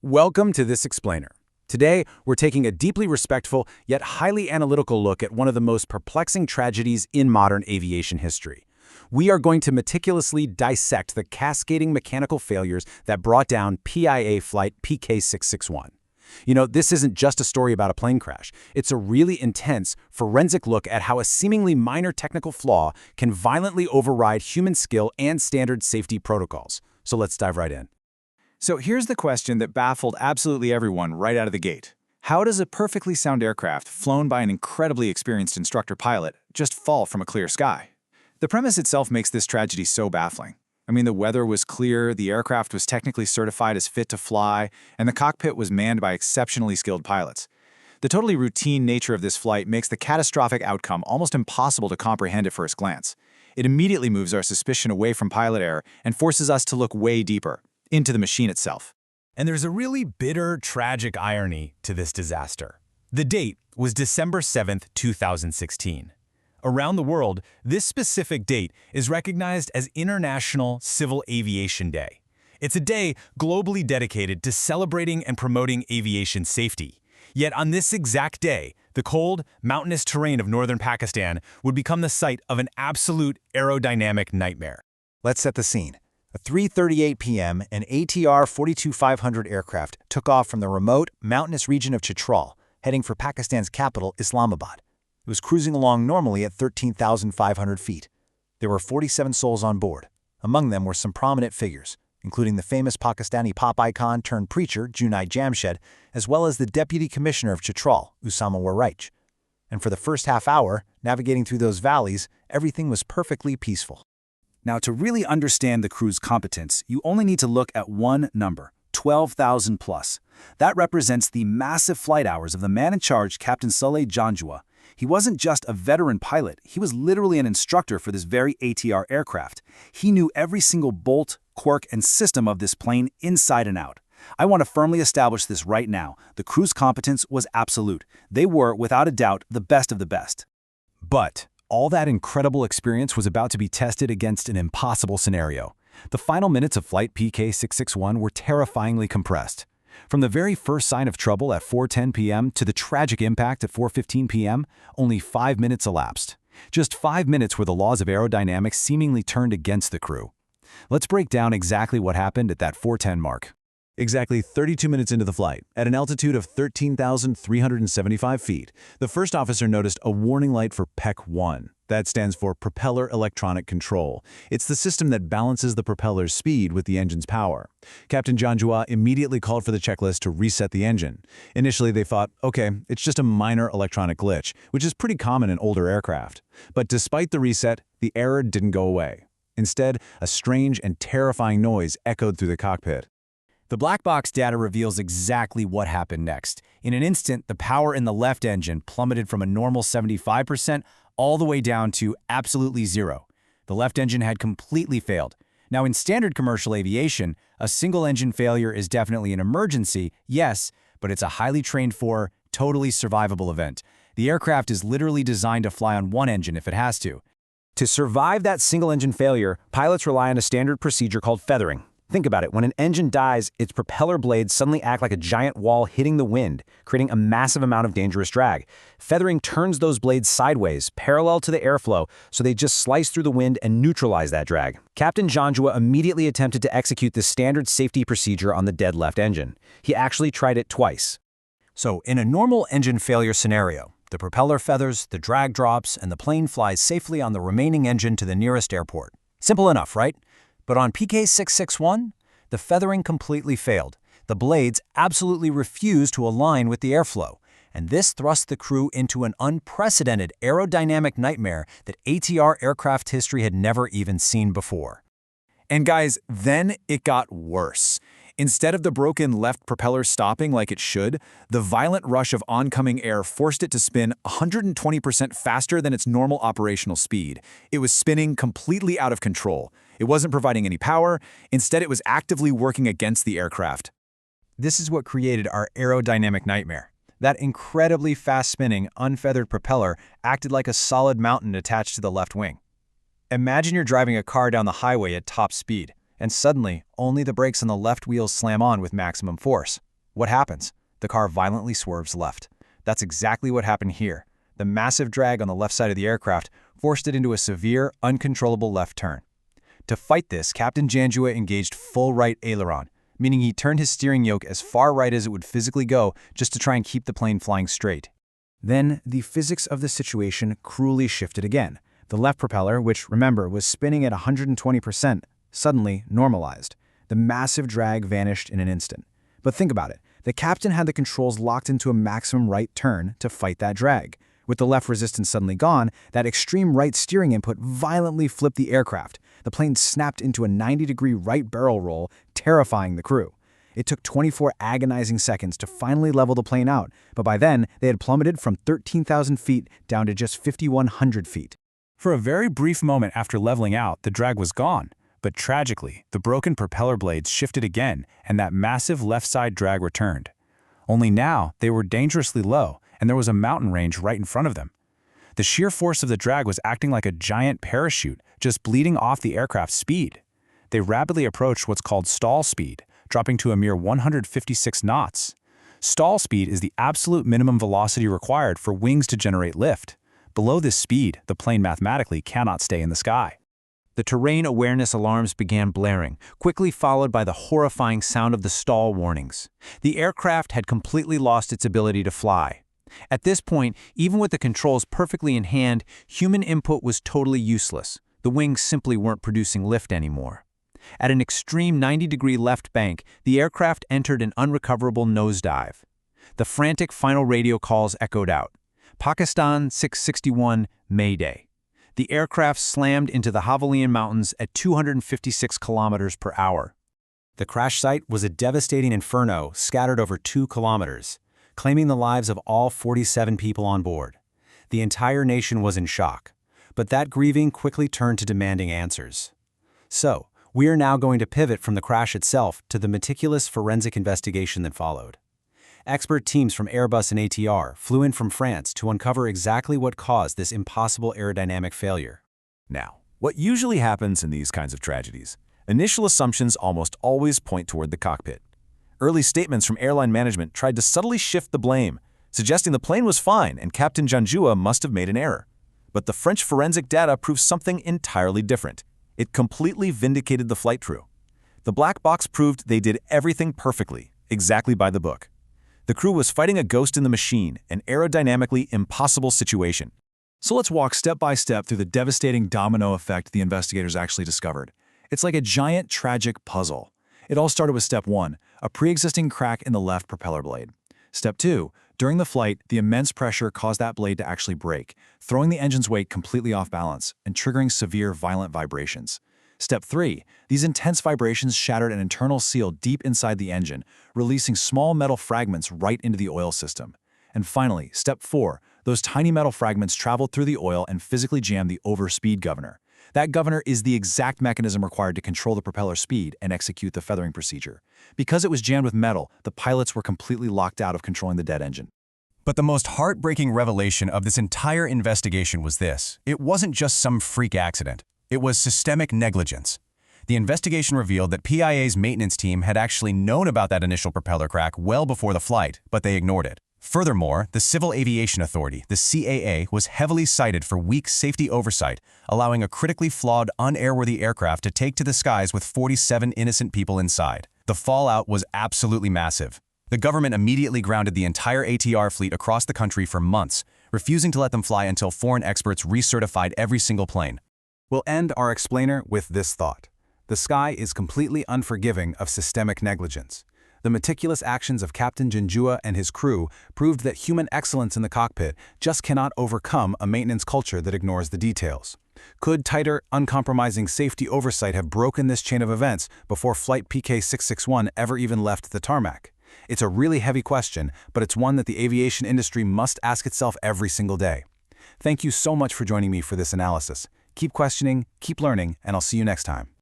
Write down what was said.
Welcome to This Explainer. Today, we're taking a deeply respectful yet highly analytical look at one of the most perplexing tragedies in modern aviation history. We are going to meticulously dissect the cascading mechanical failures that brought down PIA Flight PK661. This isn't just a story about a plane crash. It's a really intense, forensic look at how a seemingly minor technical flaw can violently override human skill and standard safety protocols. So let's dive right in. So here's the question that baffled absolutely everyone right out of the gate. How does a perfectly sound aircraft, flown by an incredibly experienced instructor pilot, just fall from a clear sky? The premise itself makes this tragedy so baffling. The weather was clear, the aircraft was technically certified as fit to fly, and the cockpit was manned by exceptionally skilled pilots. The totally routine nature of this flight makes the catastrophic outcome almost impossible to comprehend at first glance. It immediately moves our suspicion away from pilot error and forces us to look way deeper, into the machine itself. And there's a really bitter, tragic irony to this disaster. The date was December 7th, 2016. Around the world, this specific date is recognized as International Civil Aviation Day. It's a day globally dedicated to celebrating and promoting aviation safety. Yet on this exact day, the cold, mountainous terrain of northern Pakistan would become the site of an absolute aerodynamic nightmare. Let's set the scene. At 3:38 p.m., an ATR 42500 aircraft took off from the remote, mountainous region of Chitral, heading for Pakistan's capital, Islamabad. It was cruising along normally at 13,500 feet. There were 47 souls on board. Among them were some prominent figures, including the famous Pakistani pop icon turned preacher, Junaid Jamshed, as well as the Deputy Commissioner of Chitral, Usama Warraich. And for the first half hour, navigating through those valleys, everything was perfectly peaceful. Now, to really understand the crew's competence, you only need to look at one number, 12,000 plus. That represents the massive flight hours of the man in charge, Captain Junaid Jamshed. He wasn't just a veteran pilot, he was literally an instructor for this very ATR aircraft. He knew every single bolt, quirk, and system of this plane inside and out. I want to firmly establish this right now. The crew's competence was absolute. They were, without a doubt, the best of the best. But all that incredible experience was about to be tested against an impossible scenario. The final minutes of Flight PK661 were terrifyingly compressed. From the very first sign of trouble at 4:10 p.m. to the tragic impact at 4:15 p.m., only 5 minutes elapsed. Just 5 minutes where the laws of aerodynamics seemingly turned against the crew. Let's break down exactly what happened at that 4:10 mark. Exactly 32 minutes into the flight, at an altitude of 13,375 feet, the first officer noticed a warning light for PEC-1. That stands for Propeller Electronic Control. It's the system that balances the propeller's speed with the engine's power. Captain Jamshed immediately called for the checklist to reset the engine. Initially, they thought, okay, it's just a minor electronic glitch, which is pretty common in older aircraft. But despite the reset, the error didn't go away. Instead, a strange and terrifying noise echoed through the cockpit. The black box data reveals exactly what happened next. In an instant, the power in the left engine plummeted from a normal 75% all the way down to absolutely zero. The left engine had completely failed. Now, in standard commercial aviation, a single engine failure is definitely an emergency, yes, but it's a highly trained for, totally survivable event. The aircraft is literally designed to fly on one engine if it has to. To survive that single engine failure, pilots rely on a standard procedure called feathering. Think about it. When an engine dies, its propeller blades suddenly act like a giant wall hitting the wind, creating a massive amount of dangerous drag. Feathering turns those blades sideways, parallel to the airflow, so they just slice through the wind and neutralize that drag. Captain Jamshed immediately attempted to execute this standard safety procedure on the dead left engine. He actually tried it twice. So, in a normal engine failure scenario, the propeller feathers, the drag drops, and the plane flies safely on the remaining engine to the nearest airport. Simple enough, right? But on PK661, the feathering completely failed. The blades absolutely refused to align with the airflow, and this thrust the crew into an unprecedented aerodynamic nightmare that ATR aircraft history had never even seen before. And guys, then it got worse. Instead of the broken left propeller stopping like it should, the violent rush of oncoming air forced it to spin 120% faster than its normal operational speed. It was spinning completely out of control. It wasn't providing any power. Instead, it was actively working against the aircraft. This is what created our aerodynamic nightmare. That incredibly fast-spinning, unfeathered propeller acted like a solid mountain attached to the left wing. Imagine you're driving a car down the highway at top speed, and suddenly, only the brakes on the left wheels slam on with maximum force. What happens? The car violently swerves left. That's exactly what happened here. The massive drag on the left side of the aircraft forced it into a severe, uncontrollable left turn. To fight this, Captain Jamshed engaged full right aileron, meaning he turned his steering yoke as far right as it would physically go just to try and keep the plane flying straight. Then, the physics of the situation cruelly shifted again. The left propeller, which, remember, was spinning at 120%, suddenly normalized. The massive drag vanished in an instant. But think about it. The captain had the controls locked into a maximum right turn to fight that drag. With the left resistance suddenly gone, that extreme right steering input violently flipped the aircraft. The plane snapped into a 90-degree right barrel roll, terrifying the crew. It took 24 agonizing seconds to finally level the plane out, but by then, they had plummeted from 13,000 feet down to just 5,100 feet. For a very brief moment after leveling out, the drag was gone. But tragically, the broken propeller blades shifted again, and that massive left-side drag returned. Only now, they were dangerously low, and there was a mountain range right in front of them. The sheer force of the drag was acting like a giant parachute, just bleeding off the aircraft's speed. They rapidly approached what's called stall speed, dropping to a mere 156 knots. Stall speed is the absolute minimum velocity required for wings to generate lift. Below this speed, the plane mathematically cannot stay in the sky. The terrain awareness alarms began blaring, quickly followed by the horrifying sound of the stall warnings. The aircraft had completely lost its ability to fly. At this point, even with the controls perfectly in hand, human input was totally useless. The wings simply weren't producing lift anymore. At an extreme 90-degree left bank, the aircraft entered an unrecoverable nosedive. The frantic final radio calls echoed out. Pakistan 661, Mayday. The aircraft slammed into the Havelian mountains at 256 kilometers per hour. The crash site was a devastating inferno scattered over 2 kilometers, claiming the lives of all 47 people on board. The entire nation was in shock, but that grieving quickly turned to demanding answers. So, we are now going to pivot from the crash itself to the meticulous forensic investigation that followed. Expert teams from Airbus and ATR flew in from France to uncover exactly what caused this impossible aerodynamic failure. Now, what usually happens in these kinds of tragedies? Initial assumptions almost always point toward the cockpit. Early statements from airline management tried to subtly shift the blame, suggesting the plane was fine and Captain Jamshed must have made an error. But the French forensic data proved something entirely different. It completely vindicated the flight crew. The black box proved they did everything perfectly, exactly by the book. The crew was fighting a ghost in the machine, an aerodynamically impossible situation. So let's walk step by step through the devastating domino effect the investigators actually discovered. It's like a giant, tragic puzzle. It all started with step 1, a pre-existing crack in the left propeller blade. Step 2, during the flight, the immense pressure caused that blade to actually break, throwing the engine's weight completely off balance and triggering severe, violent vibrations. Step 3, these intense vibrations shattered an internal seal deep inside the engine, releasing small metal fragments right into the oil system. And finally, step 4, those tiny metal fragments traveled through the oil and physically jammed the overspeed governor. That governor is the exact mechanism required to control the propeller speed and execute the feathering procedure. Because it was jammed with metal, the pilots were completely locked out of controlling the dead engine. But the most heartbreaking revelation of this entire investigation was this. It wasn't just some freak accident. It was systemic negligence. The investigation revealed that PIA's maintenance team had actually known about that initial propeller crack well before the flight, but they ignored it. Furthermore, the Civil Aviation Authority, the CAA, was heavily cited for weak safety oversight, allowing a critically flawed, unairworthy aircraft to take to the skies with 47 innocent people inside. The fallout was absolutely massive. The government immediately grounded the entire ATR fleet across the country for months, refusing to let them fly until foreign experts recertified every single plane. We'll end our explainer with this thought. The sky is completely unforgiving of systemic negligence. The meticulous actions of Captain Jamshed and his crew proved that human excellence in the cockpit just cannot overcome a maintenance culture that ignores the details. Could tighter, uncompromising safety oversight have broken this chain of events before Flight PK661 ever even left the tarmac? It's a really heavy question, but it's one that the aviation industry must ask itself every single day. Thank you so much for joining me for this analysis. Keep questioning, keep learning, and I'll see you next time.